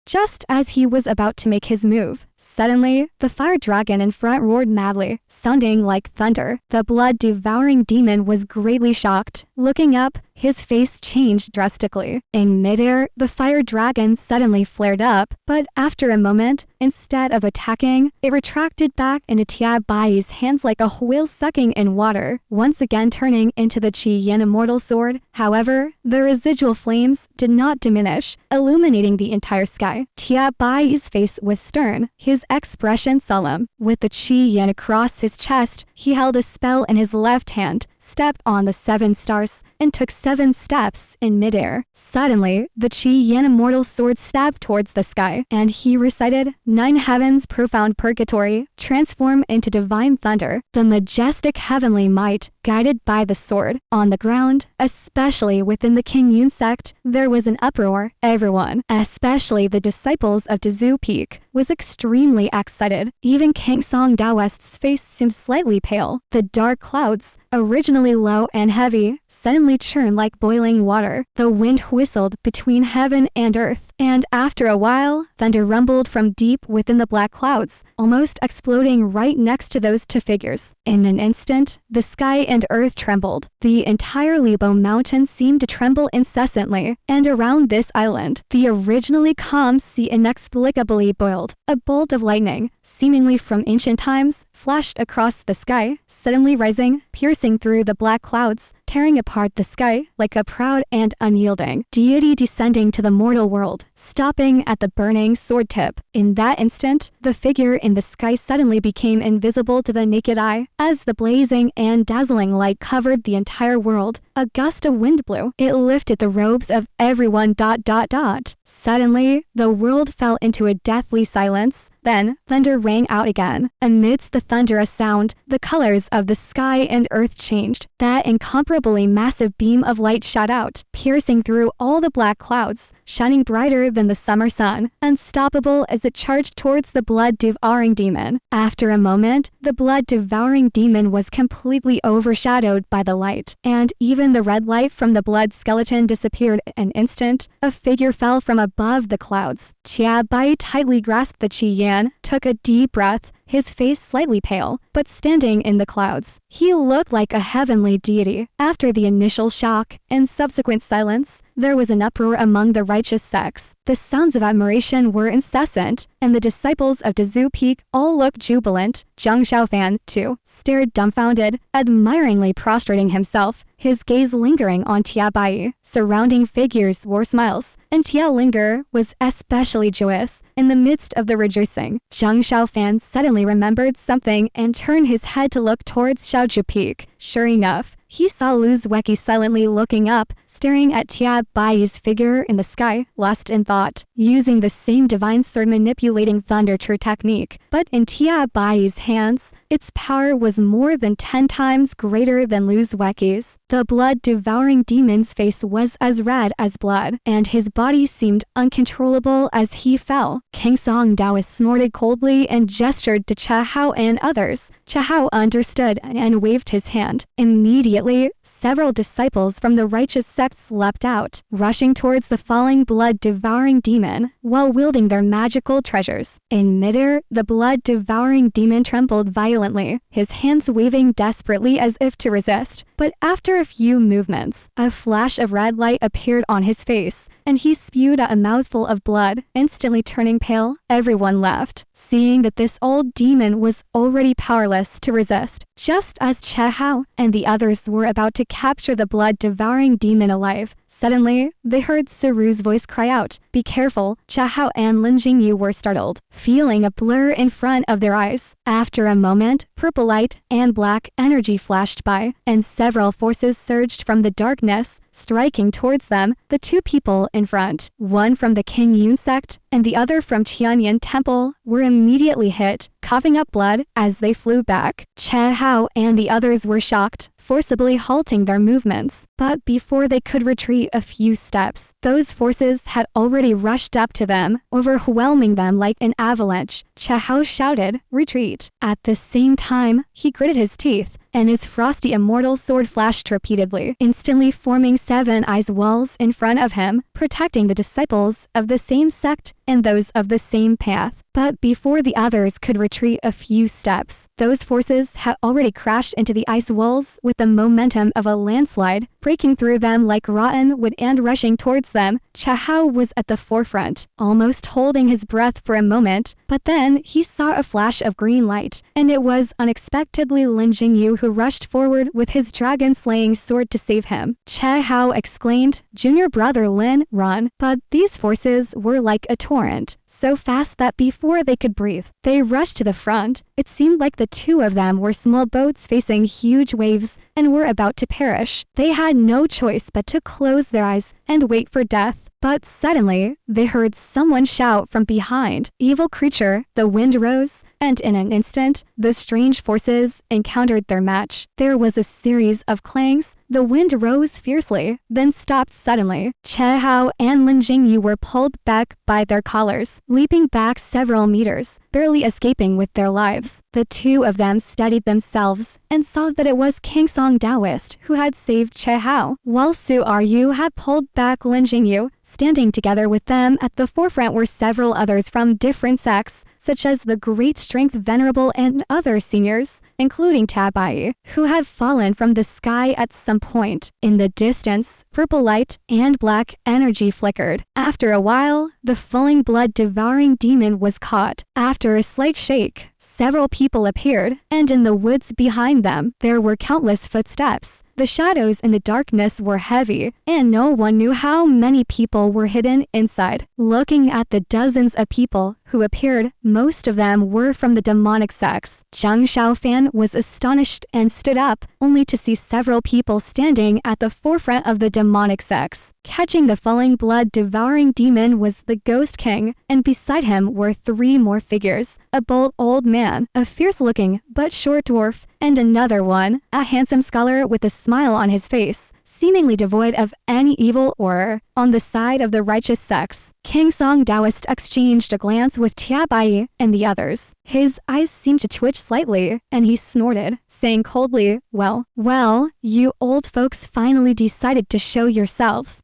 Just as he was about to make his move, suddenly, the fire dragon in front roared madly, sounding like thunder. The blood-devouring demon was greatly shocked. Looking up, his face changed drastically. In midair, the fire dragon suddenly flared up, but after a moment, instead of attacking, it retracted back into Tia Bai's hands like a whale sucking in water, once again turning into the Qingyun immortal sword. However, the residual flames did not diminish, illuminating the entire sky. Tia Bai's face was stern, his expression solemn. With the Qingyun across his chest, he held a spell in his left hand, stepped on the 7 stars, and took 7 steps in midair. Suddenly, the Qingyun immortal sword stabbed towards the sky, and he recited 9 heavens profound purgatory, transform into divine thunder, the majestic heavenly might, guided by the sword. On the ground, especially within the Qingyun Sect, there was an uproar. Everyone, especially the disciples of ZhuXian, was extremely excited. Even King Song Daoist's face seemed slightly pale. The dark clouds, originally low and heavy, suddenly churned like boiling water. The wind whistled between heaven and earth, and after a while, thunder rumbled from deep within the black clouds, almost exploding right next to those 2 figures. In an instant, the sky and earth trembled. The entire Libo mountain seemed to tremble incessantly, and around this island, the originally calm sea inexplicably boiled. A bolt of lightning, seemingly from ancient times, flashed across the sky, suddenly rising, piercing through the black clouds, tearing apart the sky like a proud and unyielding deity descending to the mortal world, stopping at the burning sword tip. In that instant, the figure in the sky suddenly became invisible to the naked eye. As the blazing and dazzling light covered the entire world, a gust of wind blew. It lifted the robes of everyone. Suddenly, the world fell into a deathly silence. Then, thunder rang out again. Amidst the thunderous sound, the colors of the sky and earth changed. That incomparably massive beam of light shot out, piercing through all the black clouds, shining brighter than the summer sun, unstoppable as it charged towards the blood-devouring demon. After a moment, the blood-devouring demon was completely overshadowed by the light, and even the red light from the blood skeleton disappeared. An instant, a figure fell from above the clouds. Tia Bai tightly grasped the Qingyun, took a deep breath, his face slightly pale, but standing in the clouds. He looked like a heavenly deity. After the initial shock and subsequent silence, there was an uproar among the righteous sects. The sounds of admiration were incessant, and the disciples of ZhuXian all looked jubilant. Zhang Xiaofan, too, stared dumbfounded, admiringly prostrating himself, his gaze lingering on Tia Bai. Surrounding figures wore smiles, and Tia Linger was especially joyous. In the midst of the rejoicing, Zhang Xiaofan suddenly remembered something and turned his head to look towards ZhuXian. Sure enough, he saw Lu Zweki silently looking up, staring at Tia Bai's figure in the sky, lost in thought, using the same divine sword manipulating thunder true technique. But in Tia Bai's hands, its power was more than 10 times greater than Lu Zweki's. The blood-devouring demon's face was as red as blood, and his body seemed uncontrollable as he fell. King Song Daoist snorted coldly and gestured to Chahao and others. Chahao understood and waved his hand. Immediately, several disciples from the righteous sects leapt out, rushing towards the falling blood-devouring demon, while wielding their magical treasures. In midair, the blood-devouring demon trembled violently, his hands waving desperately as if to resist. But after a few movements, a flash of red light appeared on his face, and he spewed out a mouthful of blood, instantly turning pale. Everyone left, seeing that this old demon was already powerless to resist. Just as Chehao and the others were about to capture the blood-devouring demon alive, suddenly, they heard Saru's voice cry out, "Be careful!" Chahao and Lin Jingyu were startled, feeling a blur in front of their eyes. After a moment, purple light and black energy flashed by, and several forces surged from the darkness, striking towards them. The 2 people in front, one from the Qingyun Sect and the other from Tianyin Temple, were immediately hit, coughing up blood as they flew back. Chehao and the others were shocked, forcibly halting their movements. But before they could retreat a few steps, those forces had already rushed up to them, overwhelming them like an avalanche. Chehao shouted, "Retreat!" At the same time, he gritted his teeth, and his frosty immortal sword flashed repeatedly, instantly forming 7 ice walls in front of him, protecting the disciples of the same sect and those of the same path. But before the others could retreat a few steps, those forces had already crashed into the ice walls with the momentum of a landslide, breaking through them like rotten wood and rushing towards them. Chahao was at the forefront, almost holding his breath for a moment, but then he saw a flash of green light, and it was unexpectedly Lin Jingyu who rushed forward with his dragon-slaying sword to save him. Chahao exclaimed, "Junior brother Lin, run!" But these forces were like a torrent, so fast that before they could breathe, they rushed to the front. It seemed like the two of them were small boats facing huge waves and were about to perish. They had no choice but to close their eyes and wait for death. But suddenly, they heard someone shout from behind, "Evil creature!" The wind rose, and in an instant, the strange forces encountered their match. There was a series of clangs. The wind rose fiercely, then stopped suddenly. Chehao and Lin Jingyu were pulled back by their collars, leaping back several meters, barely escaping with their lives. The two of them steadied themselves and saw that it was King Song Taoist who had saved Chehao, while Su Ryu had pulled back Lin Jingyu. Standing together with them at the forefront were several others from different sects, such as the Great Strength Venerable and other seniors, including Tabai, who had fallen from the sky at some point. In the distance, purple light and black energy flickered. After a while, the falling blood-devouring demon was caught. After a slight shake, several people appeared, and in the woods behind them, there were countless footsteps. The shadows in the darkness were heavy, and no one knew how many people were hidden inside. Looking at the dozens of people who appeared, most of them were from the demonic sects. Zhang Xiaofan was astonished and stood up, only to see several people standing at the forefront of the demonic sects. Catching the falling blood-devouring demon was the Ghost King, and beside him were 3 more figures: a bold old man, a fierce-looking but short dwarf, and another one, a handsome scholar with a smile on his face, seemingly devoid of any evil aura. On the side of the righteous sects, King Song Taoist exchanged a glance with Tiabai and the others. His eyes seemed to twitch slightly, and he snorted, saying coldly, well, you old folks finally decided to show yourselves.